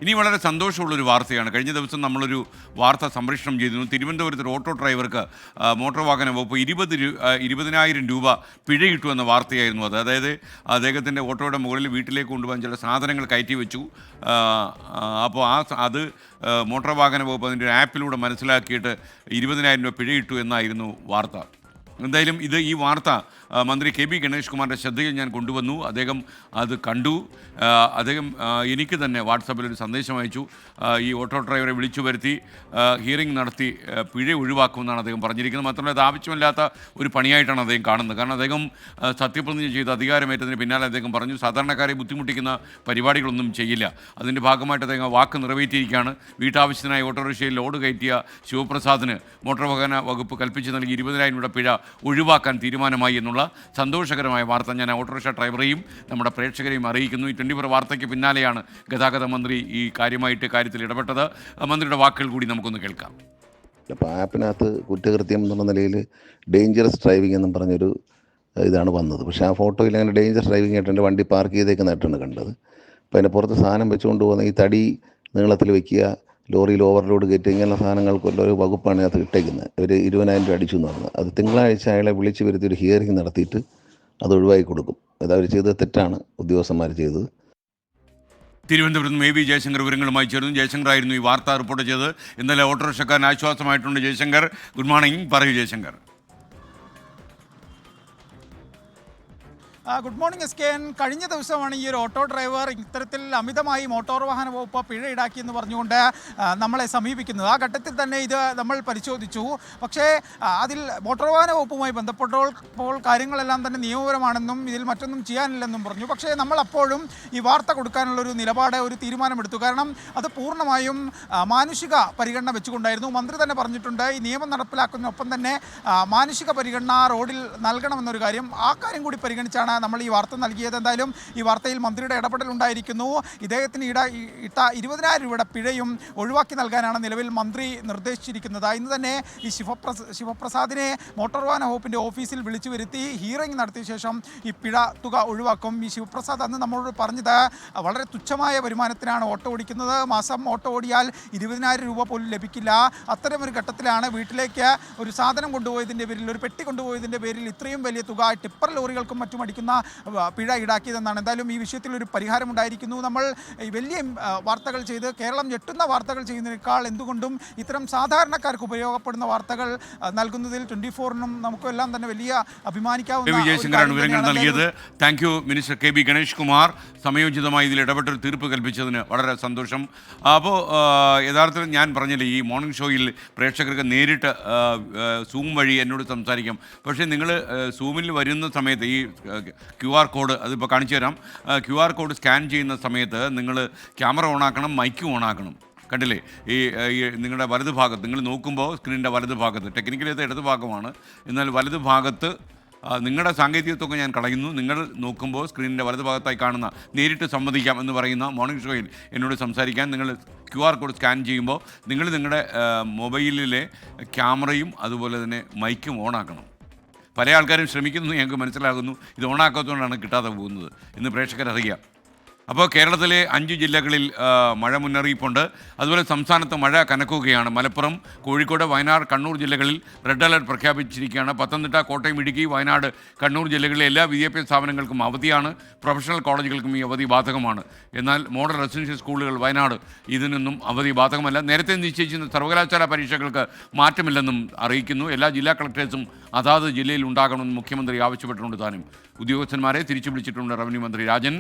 ഇനി വളരെ സന്തോഷമുള്ളൊരു വാർത്തയാണ്. കഴിഞ്ഞ ദിവസം നമ്മളൊരു വാർത്ത സംപ്രേഷണം ചെയ്തിരുന്നു. തിരുവനന്തപുരത്ത് ഒരു ഓട്ടോ ഡ്രൈവർക്ക് മോട്ടോർ വാഹന വകുപ്പ് 20,000 രൂപ പിഴ കിട്ടുമെന്ന വാർത്തയായിരുന്നു അത്. അതായത് അദ്ദേഹത്തിൻ്റെ ഓട്ടോയുടെ മുകളിൽ വീട്ടിലേക്ക് കൊണ്ടുപോകാൻ ചില സാധനങ്ങൾ കയറ്റി വെച്ചു. അപ്പോൾ അത് മോട്ടോർ വാഹന വകുപ്പ് അതിൻ്റെ ആപ്പിലൂടെ മനസ്സിലാക്കിയിട്ട് 20,000 രൂപ പിഴ കിട്ടു എന്നായിരുന്നു വാർത്ത. എന്തായാലും ഈ വാർത്ത മന്ത്രി കെ ബി ഗണേഷ് കുമാറിൻ്റെ ശ്രദ്ധയിൽ ഞാൻ കൊണ്ടുവന്നു. അദ്ദേഹം അത് കണ്ടു. അദ്ദേഹം എനിക്ക് തന്നെ വാട്സാപ്പിൽ ഒരു സന്ദേശം അയച്ചു. ഈ ഓട്ടോ ഡ്രൈവറെ വിളിച്ചു വരുത്തി ഹിയറിംഗ് നടത്തി പിഴ ഒഴിവാക്കുമെന്നാണ് അദ്ദേഹം പറഞ്ഞിരിക്കുന്നത്. മാത്രമല്ല അത് ആവശ്യമില്ലാത്ത ഒരു പണിയായിട്ടാണ് അദ്ദേഹം കാണുന്നത്. കാരണം അദ്ദേഹം സത്യപ്രതിജ്ഞ ചെയ്ത് അധികാരമേറ്റതിന് പിന്നാലെ അദ്ദേഹം പറഞ്ഞു സാധാരണക്കാരെ ബുദ്ധിമുട്ടിക്കുന്ന പരിപാടികളൊന്നും ചെയ്യില്ല. അതിൻ്റെ ഭാഗമായിട്ട് അദ്ദേഹം വാക്ക് നിറവേറ്റിയിരിക്കുകയാണ്. വീട്ടാവശ്യത്തിനായി ഓട്ടോറിക്ഷയിൽ ലോഡ് കയറ്റിയ ശിവപ്രസാദിന് മോട്ടോർ വാഹന വകുപ്പ് കൽപ്പിച്ച് നൽകി 20,000 രൂപ പിഴ ഒഴിവാക്കാൻ തീരുമാനമായി എന്നുള്ള സന്തോഷകരമായ വാർത്ത ഞാൻ ഓട്ടോറിക്ഷ ഡ്രൈവറെയും നമ്മുടെ പ്രേക്ഷകരെയും അറിയിക്കുന്നു. ഈ 24 വാർത്തയ്ക്ക് പിന്നാലെയാണ് ഗതാഗത മന്ത്രി ഈ കാര്യത്തിൽ ഇടപെട്ടത്. മന്ത്രിയുടെ വാക്കുകൾ കൂടി നമുക്കൊന്ന് കേൾക്കാം. അപ്പോൾ ആപ്പിനകത്ത് കുറ്റകൃത്യം എന്നുള്ള നിലയിൽ ഡേഞ്ചറസ് ഡ്രൈവിംഗ് എന്നും പറഞ്ഞൊരു ഇതാണ് വന്നത്. പക്ഷേ ആ ഫോട്ടോയിൽ അങ്ങനെ ഡേഞ്ചറസ് ഡ്രൈവിംഗ് ആയിട്ട് എൻ്റെ വണ്ടി പാർക്ക് ചെയ്തേക്കുന്നതായിട്ടാണ് കണ്ടത്. അപ്പോൾ അതിൻ്റെ പുറത്ത് സാധനം വെച്ചുകൊണ്ട് പോകുന്ന ഈ തടി നീളത്തിൽ വയ്ക്കുക, ലോറിയിൽ ഓവർലോഡ് കയറ്റുക, ഇങ്ങനെയുള്ള സാധനങ്ങൾക്കുള്ള ഒരു വകുപ്പാണ് അതിനകത്ത് ഇട്ടേക്കുന്നത്. ഒരു 20,000 രൂപ അടിച്ചു എന്ന് പറഞ്ഞത്. അത് തിങ്കളാഴ്ച അയാളെ വിളിച്ച് വരുത്തി ഒരു ഹിയറിംഗ് നടത്തിയിട്ട് അത് ഒഴിവാക്കി കൊടുക്കും. അത് അവർ ചെയ്തത് തെറ്റാണ്, ഉദ്യോഗസ്ഥന്മാർ ചെയ്തത്. തിരുവനന്തപുരത്ത് എ വി ജയശങ്കർ വിവരങ്ങളുമായി ചേർന്നു. ജയശങ്കർ ആയിരുന്നു ഈ വാർത്ത റിപ്പോർട്ട് ചെയ്തത്. ഇന്നലെ ഓട്ടോറിക്ഷക്കാരൻ ആശ്വാസമായിട്ടുണ്ട്. Jayashankar, good morning. പറയൂ ജയശങ്കർ. Good morning SKN. കഴിഞ്ഞ ദിവസമാണ് ഈ ഒരു ഓട്ടോ ഡ്രൈവർ ഇത്തരത്തിൽ അമിതമായി മോട്ടോർ വാഹന വകുപ്പ് പിഴ ഈടാക്കിയെന്ന് പറഞ്ഞുകൊണ്ട് നമ്മളെ സമീപിക്കുന്നത്. ആ ഘട്ടത്തിൽ തന്നെ ഇത് നമ്മൾ പരിശോധിച്ചു. പക്ഷേ അതിൽ മോട്ടോർ വാഹന വകുപ്പുമായി ബന്ധപ്പെട്ടപ്പോൾ കാര്യങ്ങളെല്ലാം തന്നെ നിയമപരമാണെന്നും ഇതിൽ മറ്റൊന്നും ചെയ്യാനില്ലെന്നും പറഞ്ഞു. പക്ഷേ നമ്മൾ അപ്പോഴും ഈ വാർത്ത കൊടുക്കാനുള്ളൊരു നിലപാട്, ഒരു തീരുമാനമെടുത്തു. കാരണം അത് പൂർണ്ണമായും മാനുഷിക പരിഗണന വെച്ചുകൊണ്ടായിരുന്നു. മന്ത്രി തന്നെ പറഞ്ഞിട്ടുണ്ട് ഈ നിയമം നടപ്പിലാക്കുന്നതിനൊപ്പം തന്നെ മാനുഷിക പരിഗണന റോഡിൽ നൽകണമെന്നൊരു കാര്യം. ആ കാര്യം കൂടി പരിഗണിച്ചാണ് നമ്മൾ ഈ വാർത്ത നൽകിയത്. എന്തായാലും ഈ വാർത്തയിൽ മന്ത്രിയുടെ ഇടപെടലുണ്ടായിരിക്കുന്നു. ഇദ്ദേഹത്തിന് ഇട്ട 20,000 രൂപയുടെ പിഴയും ഒഴിവാക്കി നൽകാനാണ് നിലവിൽ മന്ത്രി നിർദ്ദേശിച്ചിരിക്കുന്നത്. ഇന്ന് തന്നെ ഈ ശിവപ്രസാദിനെ മോട്ടോർ വാഹന വകുപ്പിൻ്റെ ഓഫീസിൽ വിളിച്ചു വരുത്തി ഹിയറിംഗ് നടത്തിയ ശേഷം ഈ പിഴ തുക ഒഴിവാക്കും. ഈ ശിവപ്രസാദ് അന്ന് നമ്മളോട് പറഞ്ഞത് വളരെ തുച്ഛമായ വരുമാനത്തിനാണ് ഓട്ടോ ഓടിക്കുന്നത്. മാസം ഓട്ടോ ഓടിയാൽ 20,000 രൂപ പോലും ലഭിക്കില്ല. അത്തരമൊരു ഘട്ടത്തിലാണ് വീട്ടിലേക്ക് ഒരു സാധനം കൊണ്ടുപോയതിൻ്റെ പേരിൽ, ഒരു പെട്ടി കൊണ്ടുപോയതിൻ്റെ പേരിൽ ഇത്രയും വലിയ തുക ടിപ്പർ ലോറികൾക്കും മറ്റും അടിക്കുന്ന പിഴ ഈടാക്കിയതെന്നാണ്. എന്തായാലും ഈ വിഷയത്തിൽ ഒരു പരിഹാരമുണ്ടായിരിക്കുന്നു. നമ്മൾ ഈ വലിയ വാർത്തകൾ ചെയ്ത് കേരളം ഞെട്ടുന്ന വാർത്തകൾ ചെയ്യുന്നതിനേക്കാൾ എന്തുകൊണ്ടും ഇത്തരം സാധാരണക്കാർക്ക് ഉപയോഗപ്പെടുന്ന വാർത്തകൾ നൽകുന്നതിൽ 24-നും നമുക്കും എല്ലാം തന്നെ വലിയ അഭിമാനിക്കാവുന്ന വിവരങ്ങൾ നൽകിയത്. Thank you minister K B Ganesh Kumar. സമയോചിതമായി ഇതിൽ ഇടപെട്ടൊരു തീർപ്പ് കൽപ്പിച്ചതിന് വളരെ സന്തോഷം. അപ്പോൾ യഥാർത്ഥത്തിൽ ഞാൻ പറഞ്ഞില്ലേ, ഈ മോർണിംഗ് ഷോയിൽ പ്രേക്ഷകർക്ക് നേരിട്ട് സൂം വഴി എന്നോട് സംസാരിക്കാം. പക്ഷേ നിങ്ങൾ സൂമിൽ വരുന്ന സമയത്ത് ഈ QR കോഡ് അതിപ്പോൾ കാണിച്ചു തരാം. QR കോഡ് സ്കാൻ ചെയ്യുന്ന സമയത്ത് നിങ്ങൾ ക്യാമറ ഓണാക്കണം, മൈക്ക് ഓണാക്കണം. കണ്ടില്ലേ? ഈ നിങ്ങളുടെ വലതു ഭാഗത്ത് നിങ്ങൾ നോക്കുമ്പോൾ സ്ക്രീനിൻ്റെ വലതു ഭാഗത്ത്, ടെക്നിക്കലി അത് ഇടതു ഭാഗമാണ്, എന്നാൽ വലതു ഭാഗത്ത് നിങ്ങളുടെ സാങ്കേതികത്വമൊക്കെ ഞാൻ കളയുന്നു. നിങ്ങൾ നോക്കുമ്പോൾ സ്ക്രീനിൻ്റെ വലതു ഭാഗത്തായി കാണുന്ന നേരിട്ട് സംവദിക്കാം എന്ന് പറയുന്ന മോർണിംഗ് ഷോയിൽ എന്നോട് സംസാരിക്കാൻ നിങ്ങൾ QR കോഡ് സ്കാൻ ചെയ്യുമ്പോൾ നിങ്ങൾ നിങ്ങളുടെ മൊബൈലിലെ ക്യാമറയും അതുപോലെ തന്നെ മൈക്കും ഓണാക്കണം. പല ആൾക്കാരും ശ്രമിക്കുന്നു, ഞങ്ങൾക്ക് മനസ്സിലാകുന്നു. ഇത് ഓണാക്കാത്തതുകൊണ്ടാണ് കിട്ടാതെ പോകുന്നത്. ഇന്ന് പ്രേക്ഷകരറിയാം. അപ്പോൾ കേരളത്തിലെ 5 ജില്ലകളിൽ മഴ മുന്നറിയിപ്പുണ്ട്. അതുപോലെ സംസ്ഥാനത്ത് മഴ കനക്കുകയാണ്. മലപ്പുറം, കോഴിക്കോട്, വയനാട്, കണ്ണൂർ ജില്ലകളിൽ റെഡ് അലർട്ട് പ്രഖ്യാപിച്ചിരിക്കുകയാണ്. പത്തനംതിട്ട, കോട്ടയം, ഇടുക്കി, വയനാട്, കണ്ണൂർ ജില്ലകളിലെ എല്ലാ വിദ്യാഭ്യാസ സ്ഥാപനങ്ങൾക്കും അവധിയാണ്. പ്രൊഫഷണൽ കോളേജുകൾക്കും ഈ അവധി ബാധകമാണ്. എന്നാൽ മോഡൽ റെസിഡൻഷ്യൽ സ്കൂളുകൾ വയനാട് ഇതിനൊന്നും അവധി ബാധകമല്ല. നേരത്തെ നിശ്ചയിച്ചിരുന്ന സർവകലാശാല പരീക്ഷകൾക്ക് മാറ്റമില്ലെന്നും അറിയിക്കുന്നു. എല്ലാ ജില്ലാ കളക്ടേഴ്സും അതാത് ജില്ലയിൽ ഉണ്ടാകണമെന്ന് മുഖ്യമന്ത്രി ആവശ്യപ്പെട്ടിട്ടുണ്ട്. താനും ഉദ്യോഗസ്ഥന്മാരെ തിരിച്ചു വിളിച്ചിട്ടുണ്ട് റവന്യൂ മന്ത്രി രാജൻ.